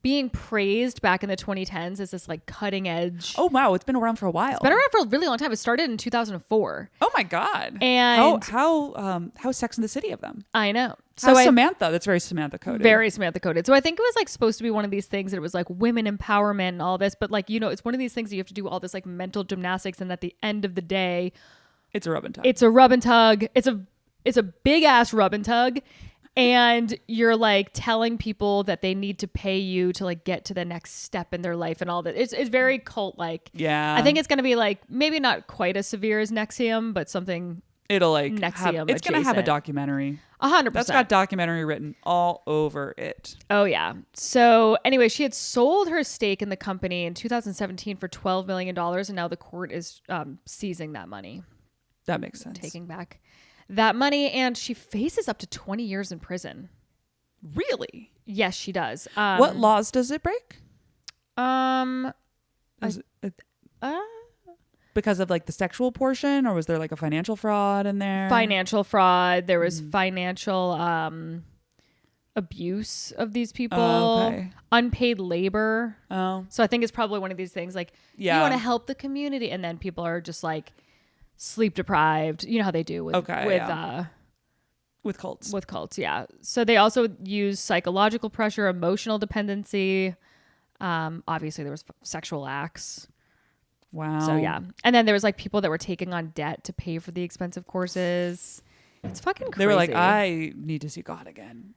being praised back in the 2010s as this like cutting edge. Oh wow, it's been around for a while. It's been around for a really long time. It started in 2004. Oh my god. And how Sex and the City of them. I know. So Samantha, that's very Samantha coded. Very Samantha coded. So I think it was like supposed to be one of these things that it was like women empowerment and all this, but like, it's one of these things that you have to do all this like mental gymnastics, and at the end of the day, it's a rub and tug. It's a rub and tug. It's a big ass rub and tug. And you're like telling people that they need to pay you to like get to the next step in their life and all that. It's very cult like. Yeah. I think it's going to be like maybe not quite as severe as NXIVM, but something. It'll like NXIVM it's going to have a documentary. 100%. That's got documentary written all over it. Oh yeah. So anyway, she had sold her stake in the company in 2017 for $12 million, and now the court is seizing that money. That makes sense. Taking back that money, and she faces up to 20 years in prison. Really? Yes, she does. What laws does it break? Because of like the sexual portion, or was there like a financial fraud in there? Financial fraud. There was financial abuse of these people. Unpaid labor. So I think it's probably one of these things like you want to help the community, and then people are just like sleep deprived. You know how they do with cults. With cults, yeah. So they also use psychological pressure, emotional dependency. Obviously there was sexual acts. Wow. So yeah. And then there was like people that were taking on debt to pay for the expensive courses. It's fucking crazy. They were like, I need to see God again.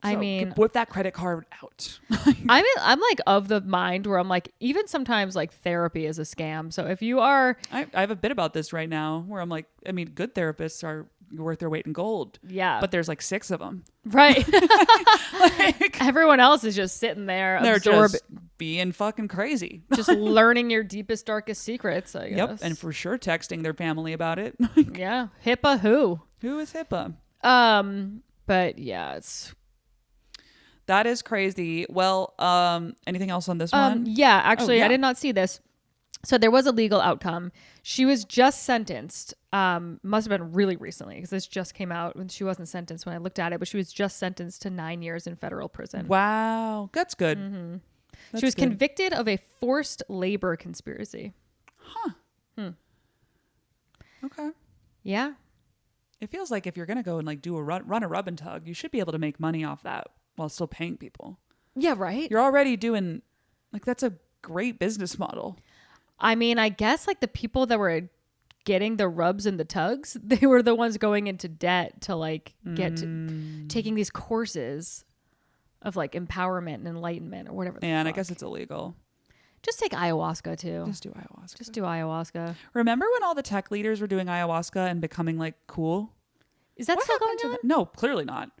So I mean, whip that credit card out. I'm like of the mind where I'm like, even sometimes like therapy is a scam. So if you are, I have a bit about this right now where I'm like, I mean, good therapists are worth their weight in gold. Yeah. But there's like 6 of them. Right. Like, everyone else is just sitting there. They're just being fucking crazy. Just learning your deepest, darkest secrets, I guess. Yep. And for sure texting their family about it. Yeah. HIPAA who? Who is HIPAA? But yeah, that is crazy. Well, anything else on this one? Yeah, actually, I did not see this. So there was a legal outcome. She was just sentenced. Must have been really recently because this just came out when she wasn't sentenced when I looked at it, but she was just sentenced to 9 years in federal prison. Wow. That's good. Mm-hmm. She was convicted of a forced labor conspiracy. Huh. Okay. Yeah. It feels like if you're going to go and like do a run a rub and tug, you should be able to make money off that while still paying people. Yeah, right. You're already doing, like, that's a great business model. I mean, I guess like the people that were getting the rubs and the tugs, they were the ones going into debt to like get to taking these courses of like empowerment and enlightenment or whatever. And I guess it's illegal. Just take ayahuasca too. Just do ayahuasca. Just do ayahuasca. Remember when all the tech leaders were doing ayahuasca and becoming like cool? Is that still going on? No, clearly not.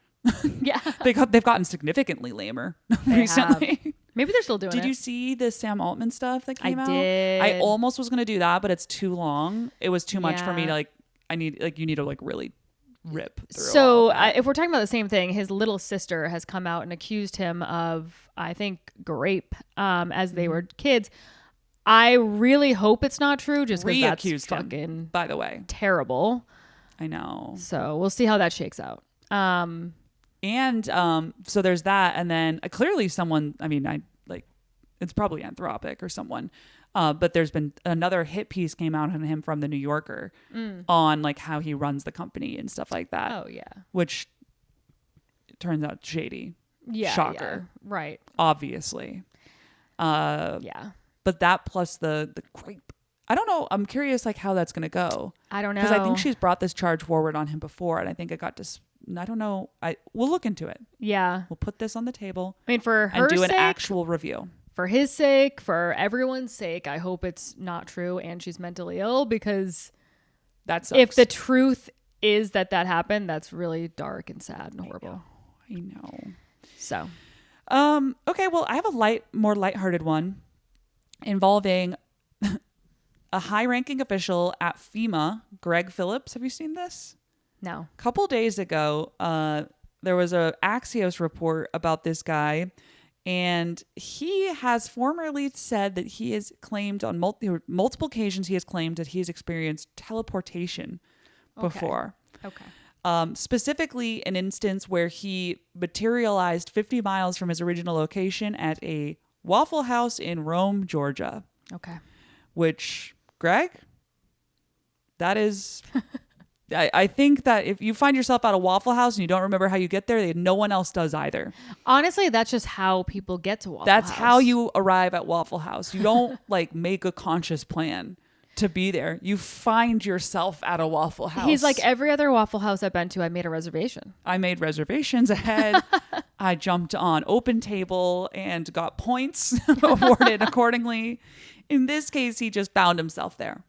Yeah. They've gotten significantly lamer recently. Have. Maybe they're still doing it. Did you see the Sam Altman stuff that came out? I did. I almost was going to do that, but it's too long. It was too much for me to like, you need to like really rip through. So if we're talking about the same thing, his little sister has come out and accused him of, I think, rape as they were kids. I really hope it's not true, just because that's fucking, by the way, terrible. I know. So we'll see how that shakes out. So there's that, and then clearly someone, I mean, it's probably Anthropic or someone, but there's been another hit piece came out on him from the New Yorker on like how he runs the company and stuff like that. Oh yeah, which turns out shady. Yeah, shocker. Yeah. Right. Obviously. Yeah. But that plus the creep. I don't know. I'm curious like how that's gonna go. I don't know. Because I think she's brought this charge forward on him before, and I think it got I don't know. We'll look into it. Yeah. We'll put this on the table. I mean, for her and do sake, an actual review. For his sake, for everyone's sake, I hope it's not true and she's mentally ill, because that sucks. If the truth is that happened, that's really dark and sad and horrible. I know. So, okay. Well, I have a more lighthearted one involving a high-ranking official at FEMA, Greg Phillips. Have you seen this? No. A couple days ago, there was a Axios report about this guy, and he has formerly said that he has claimed on multiple occasions he has claimed that he has experienced teleportation before. Okay. Specifically, an instance where he materialized 50 miles from his original location at a Waffle House in Rome, Georgia. Okay. Which, Greg, that is... I think that if you find yourself at a Waffle House and you don't remember how you get there, no one else does either. Honestly, that's just how people get to Waffle House. That's how you arrive at Waffle House. You don't like make a conscious plan to be there. You find yourself at a Waffle House. He's like, every other Waffle House I've been to, I made a reservation. I made reservations ahead. I jumped on Open Table and got points awarded accordingly. In this case, he just found himself there.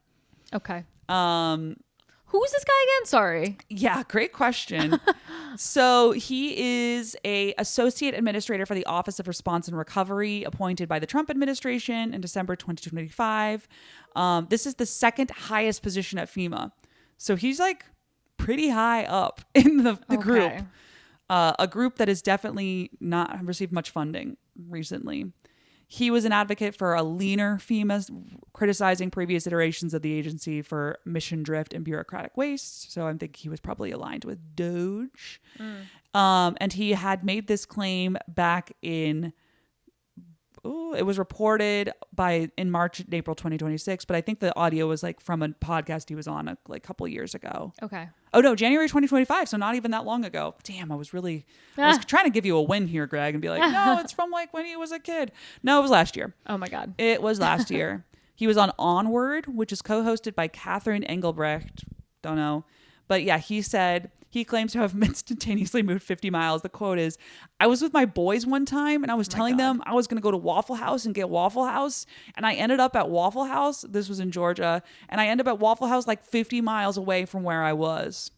Okay. Who is this guy again? Sorry. Yeah, great question. So he is a associate administrator for the Office of Response and Recovery, appointed by the Trump administration in December 2025. This is the second highest position at FEMA. So he's like pretty high up in the group. A group that has definitely not received much funding recently. He was an advocate for a leaner FEMA, criticizing previous iterations of the agency for mission drift and bureaucratic waste. So I think he was probably aligned with Doge. And he had made this claim back in, it was reported in March and April 2026. But I think the audio was like from a podcast he was on a couple years ago. Okay. Oh no, January 2025. So not even that long ago. Damn, I was trying to give you a win here, Greg, and be like, no, it's from like when he was a kid. No, it was last year. Oh my God. It was last year. He was on Onward, which is co-hosted by Catherine Engelbrecht. Don't know. But yeah, he said he claims to have instantaneously moved 50 miles. The quote is, I was with my boys one time and I was telling them I was going to go to Waffle House and get Waffle House. And I ended up at Waffle House. This was in Georgia. And I ended up at Waffle House like 50 miles away from where I was.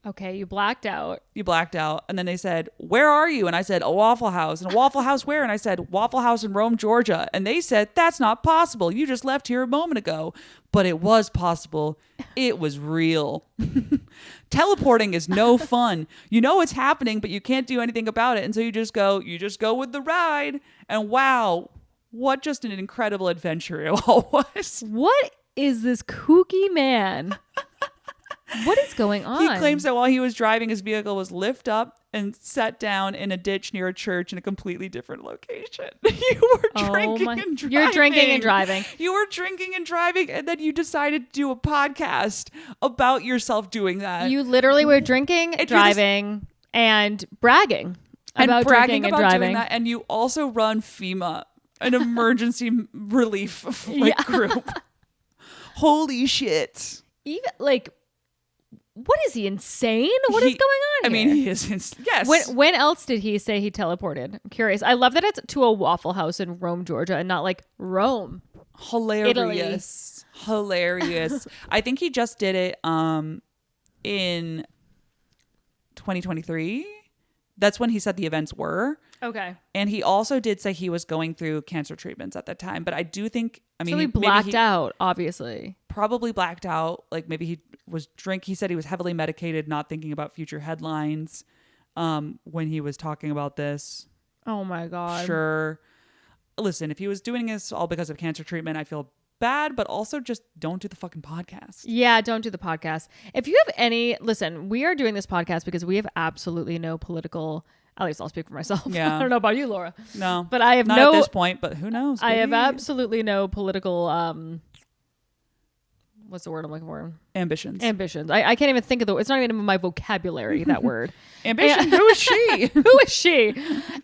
Okay, you blacked out. You blacked out. And then they said, where are you? And I said, a Waffle House. And a Waffle House where? And I said, Waffle House in Rome, Georgia. And they said, that's not possible. You just left here a moment ago. But it was possible. It was real. Teleporting is no fun. You know it's happening, but you can't do anything about it. And so you just go with the ride. And wow, what just an incredible adventure it all was. What is this kooky man? What is going on? He claims that while he was driving, his vehicle was lifted up and set down in a ditch near a church in a completely different location. You were drinking and driving. You're drinking and driving. You were drinking and driving, and then you decided to do a podcast about yourself doing that. You literally were drinking, driving, and bragging about drinking and driving. Doing that, and you also run FEMA, an emergency relief group. Holy shit. Even what is he, insane? What is going on here? I mean, he is. Yes. When else did he say he teleported? I'm curious. I love that it's to a Waffle House in Rome, Georgia, and not Rome. Hilarious. Italy. Hilarious. I think he just did it in 2023. That's when he said the events were. Okay. And he also did say he was going through cancer treatments at that time. But I do think, so he blacked out, obviously. Probably blacked out. Maybe he was he said he was heavily medicated, not thinking about future headlines when he was talking about this. Oh my God. Sure. Listen, if he was doing this all because of cancer treatment, I feel bad, but also just don't do the fucking podcast. Yeah, don't do the podcast. If you have listen, we are doing this podcast because we have absolutely no political, at least I'll speak for myself. Yeah. I don't know about you, Laura. No. But I have not at this point, but who knows? Baby? I have absolutely no political, what's the word I'm looking for? Ambitions. I can't even think of it's not even in my vocabulary, that word. Ambition? Who is she? Who is she?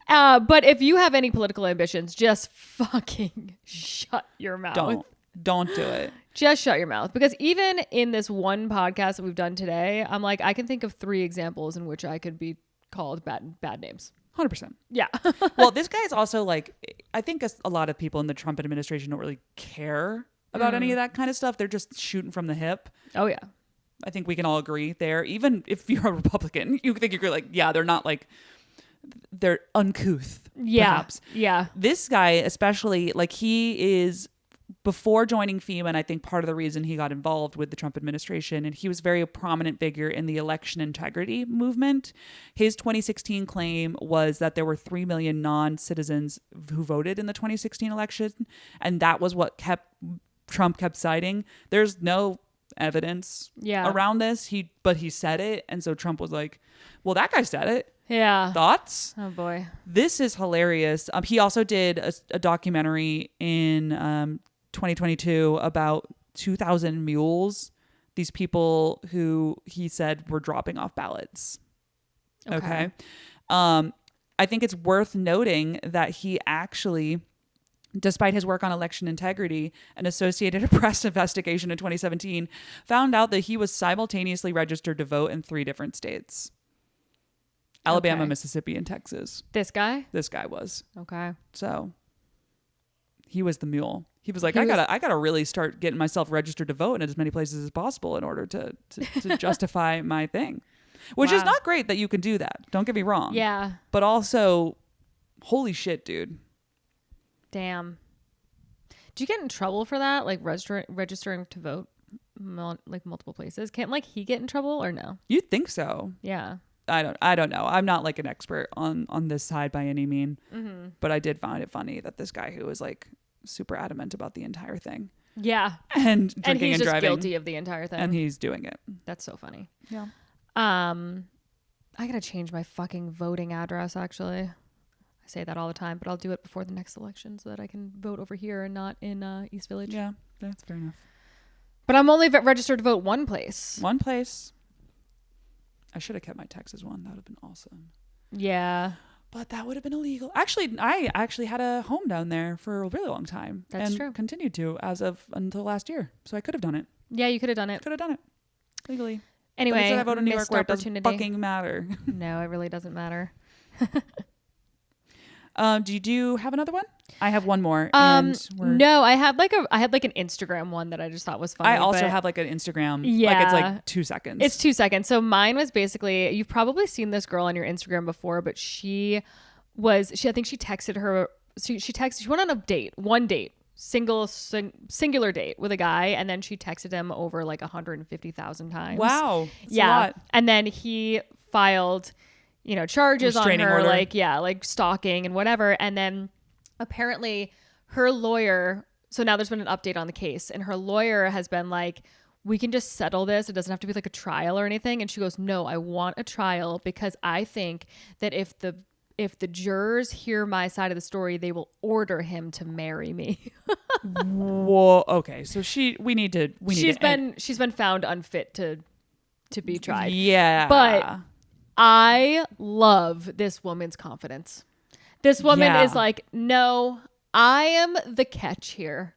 But if you have any political ambitions, just fucking shut your mouth. Don't do it. Just shut your mouth. Because even in this one podcast that we've done today, I'm I can think of 3 examples in which I could be called bad names. 100%. Yeah. Well, this guy is also I think a lot of people in the Trump administration don't really care about any of that kind of stuff. They're just shooting from the hip. Oh, yeah. I think we can all agree there. Even if you're a Republican, you think you're they're not they're uncouth. Yeah. Perhaps. Yeah. This guy, especially, he is, before joining FEMA, and I think part of the reason he got involved with the Trump administration, and he was very a prominent figure in the election integrity movement. His 2016 claim was that there were 3 million non-citizens who voted in the 2016 election, and that was what Trump kept citing. There's no evidence around this. But he said it, and so Trump was like, well, that guy said it. Yeah. Thoughts? Oh boy. This is hilarious. He also did a documentary in 2022 about 2,000 mules. These people who he said were dropping off ballots. Okay. I think it's worth noting that he actually, despite his work on election integrity, an Associated Press investigation in 2017 found out that he was simultaneously registered to vote in 3 different states. Alabama, Mississippi, and Texas. This guy? This guy was. Okay. So he was the mule. He was like, I gotta really start getting myself registered to vote in as many places as possible in order to justify my thing. Which is not great that you can do that. Don't get me wrong. Yeah. But also, holy shit, dude. Damn. Do you get in trouble for that? Registering to vote multiple places? Can't he get in trouble or no? You'd think so. Yeah. I don't know. I'm not an expert on this side by any mean, but I did find it funny that this guy who was super adamant about the entire thing. Yeah. And drinking and driving. And he's just guilty of the entire thing. And he's doing it. That's so funny. Yeah. I gotta change my fucking voting address, actually. I say that all the time, but I'll do it before the next election so that I can vote over here and not in East Village. Yeah, that's fair enough. But I'm only registered to vote one place. One place. I should have kept my Texas one. That would have been awesome. Yeah. But that would have been illegal. Actually, I had a home down there for a really long time. That's true. Continued to until last year. So I could have done it. Yeah, you could have done it. Could have done it. Legally. Anyway, I vote in New York where it doesn't fucking matter. No, it really doesn't matter. Do you have another one? I have one more. No, I had like an Instagram one that I just thought was funny. I also have like an Instagram. Yeah. Like it's like 2 seconds. It's 2 seconds. So mine was basically, you've probably seen this girl on your Instagram before, but I think she texted her. She went on a date, one date, singular date with a guy, and then she texted him over like 150,000 times. Wow. That's yeah. a lot. And then he filed, charges on her, order. like stalking and whatever. And then apparently her lawyer, so now there's been an update on the case, and her lawyer has been like, we can just settle this. It doesn't have to be like a trial or anything. And she goes, no, I want a trial because I think that if the jurors hear my side of the story, they will order him to marry me. Whoa. Okay. So she's been found unfit to be tried. Yeah. But I love this woman's confidence. This woman is like, no, I am the catch here.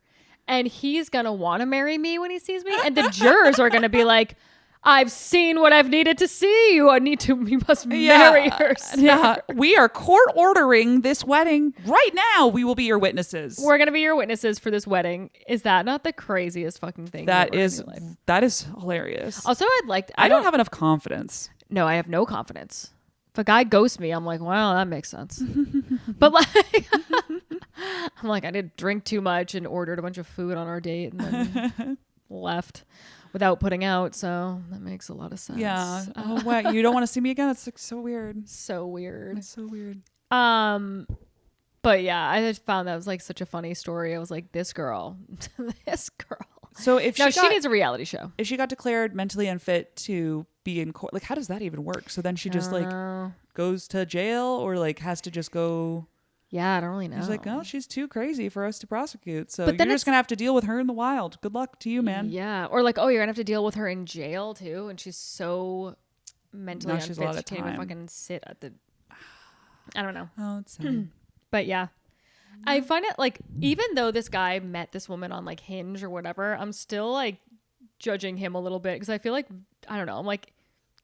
And he's going to want to marry me when he sees me. And the jurors are going to be like, I've seen what I've needed to see. You must marry her. Sir. Yeah. We are court ordering this wedding right now. We will be your witnesses. We're going to be your witnesses for this wedding. Is that not the craziest fucking thing? That is hilarious. Also, I don't have enough confidence. No, I have no confidence. If a guy ghosts me, I'm like, well, that makes sense. But like, I'm like, I did drink too much and ordered a bunch of food on our date and then left without putting out. So that makes a lot of sense. Yeah. Oh, what? You don't want to see me again? It's like so weird. So weird. It's so weird. But yeah, I just found that was like such a funny story. I was like, this girl. So if she needs a reality show. If she got declared mentally unfit to be in court, like how does that even work? So then she just like goes to jail or like has to just go. Yeah, I don't really know. He's like, no, she's too crazy for us to prosecute. So but you're just going to have to deal with her in the wild. Good luck to you, man. Yeah. Or like, oh, you're going to have to deal with her in jail too. And she's so mentally unfit. She can't even fucking sit at the... I don't know. Oh, it's sad. But yeah. I find it like, even though this guy met this woman on like Hinge or whatever, I'm still like judging him a little bit because I feel like, I don't know. I'm like,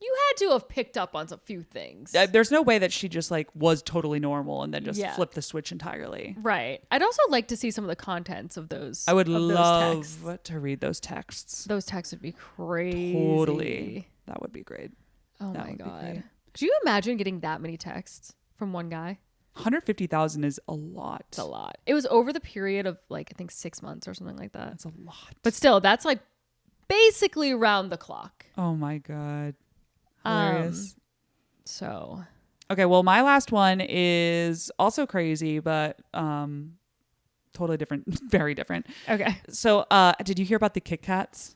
you had to have picked up on a few things. There's no way that she just like was totally normal and then just flipped the switch entirely. Right. I'd also like to see some of the contents of those. I would love to read those texts. Those texts would be crazy. Totally. That would be great. Oh my God. Could you imagine getting that many texts from one guy? 150,000 is a lot. It's a lot. It was over the period of like, I think 6 months or something like that. That's a lot. But still, that's like basically round the clock. Oh my God. Hilarious. So. Okay, well, my last one is also crazy, but totally different. Very different. Okay. So did you hear about the Kit Kats?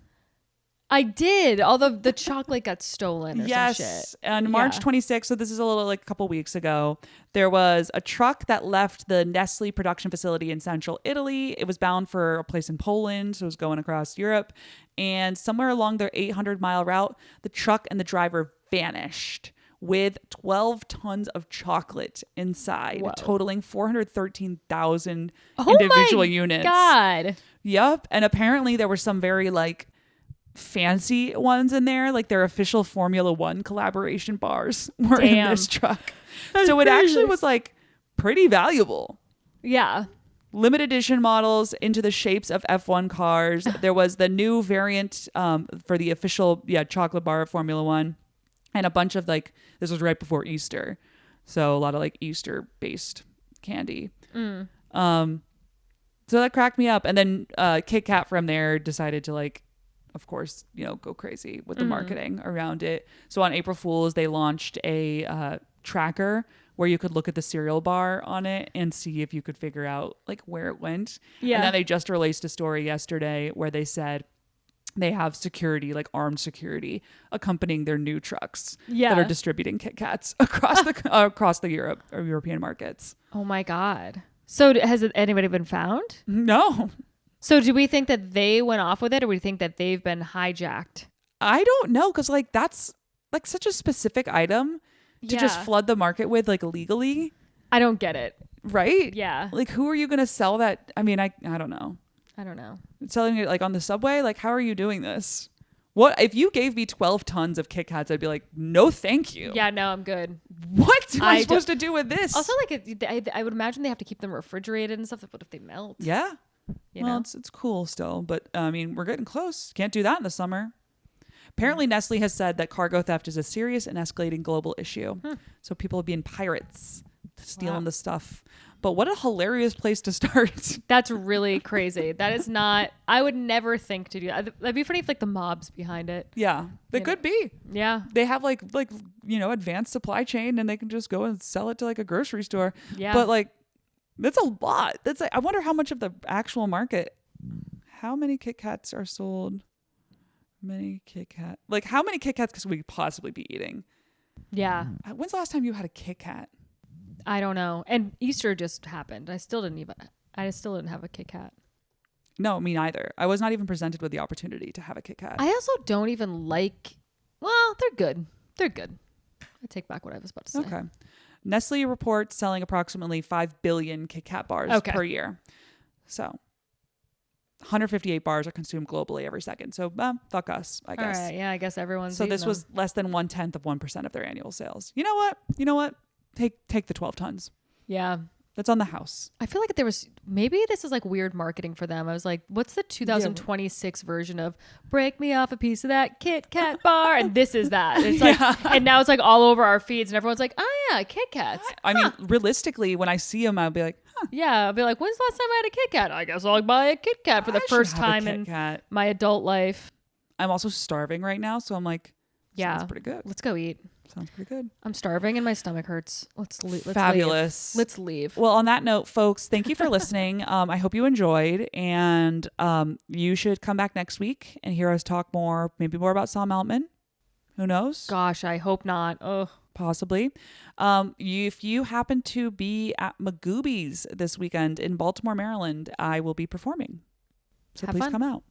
I did, although the chocolate got stolen or some shit. On March 26th, so this is a couple weeks ago, there was a truck that left the Nestle production facility in central Italy. It was bound for a place in Poland, so it was going across Europe. And somewhere along their 800-mile route, the truck and the driver vanished with 12 tons of chocolate inside, totaling 413,000 individual units. God. Yep. And apparently there were some very fancy ones in there, like their official Formula One collaboration bars were in this truck. So it actually was pretty valuable. Yeah. Limited edition models into the shapes of F1 cars. There was the new variant for the official chocolate bar of Formula One, and a bunch of this was right before Easter, so a lot of Easter based candy. So that cracked me up. And then Kit Kat from there decided to of course, go crazy with the marketing around it. So on April Fool's, they launched a tracker where you could look at the cereal bar on it and see if you could figure out where it went. Yeah. And then they just released a story yesterday where they said they have security, armed security, accompanying their new trucks that are distributing Kit Kats across the European markets. Oh my God. So has anybody been found? No. So do we think that they went off with it, or do we think that they've been hijacked? I don't know, because that's such a specific item to just flood the market with illegally. I don't get it. Right? Yeah. Who are you going to sell that? I mean, I don't know. I don't know. Selling it on the subway? How are you doing this? What if you gave me 12 tons of Kit Kats? I'd be like, no, thank you. Yeah, no, I'm good. What am I supposed to do with this? Also, like, I would imagine they have to keep them refrigerated and stuff. What if they melt? Yeah. You well, know? it's cool still, but I mean, we're getting close. Can't do that in the summer. Apparently, Nestle has said that cargo theft is a serious and escalating global issue. So people are being pirates, stealing the stuff. But what a hilarious place to start. That's really crazy. That is not, I would never think to do that. That'd be funny if like the mob's behind it. Yeah, they could be. Yeah. They have like advanced supply chain and they can just go and sell it to like a grocery store. Yeah. But like, that's a lot. That's like, I wonder how much of the actual market, how many Kit Kats are sold? Like how many Kit Kats could we possibly be eating? Yeah. When's the last time you had a Kit Kat? I don't know. And Easter just happened. I still didn't have a Kit Kat. No, me neither. I was not even presented with the opportunity to have a Kit Kat. I also don't even like, well, they're good. They're good. I take back what I was about to say. Okay. Nestle reports selling approximately 5 billion Kit Kat bars per year. So 158 bars are consumed globally every second. So fuck us, I guess. All right. Yeah, I guess everyone's. So this was less than 1/10 of their annual sales. You know what? Take the 12 tons. Yeah. That's on the house. I feel like maybe this is like weird marketing for them. I was like, what's the 2026 version of break me off a piece of that Kit Kat bar? And this is that. It's like, and now it's like all over our feeds and everyone's like, oh yeah, Kit Kats. I mean, realistically, when I see them, I'll be like, huh. Yeah. I'll be like, when's the last time I had a Kit Kat? I guess I'll buy a Kit Kat for the first time in my adult life. I'm also starving right now. So I'm like, sounds pretty good. Let's go eat. Sounds pretty good. I'm starving and my stomach hurts. Let's leave. Fabulous. Let's leave. Well, on that note, folks, thank you for listening. I hope you enjoyed, and you should come back next week and hear us talk maybe more about Sam Altman. Who knows? Gosh, I hope not. Oh, possibly. If you happen to be at Magoobies this weekend in Baltimore, Maryland, I will be performing. So please come out.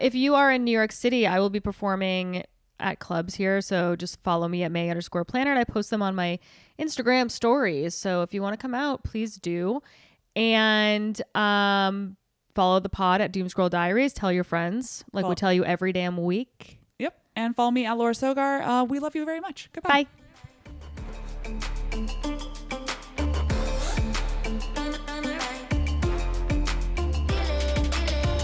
If you are in New York City, I will be performing at clubs here, so just follow me at May_Planet. I post them on my Instagram stories, so if you want to come out, please do. And follow the pod at Doomscroll Diaries. Tell your friends, like we tell you every damn week. Yep. And follow me at Laura Sogar. We love you very much. Goodbye. Bye.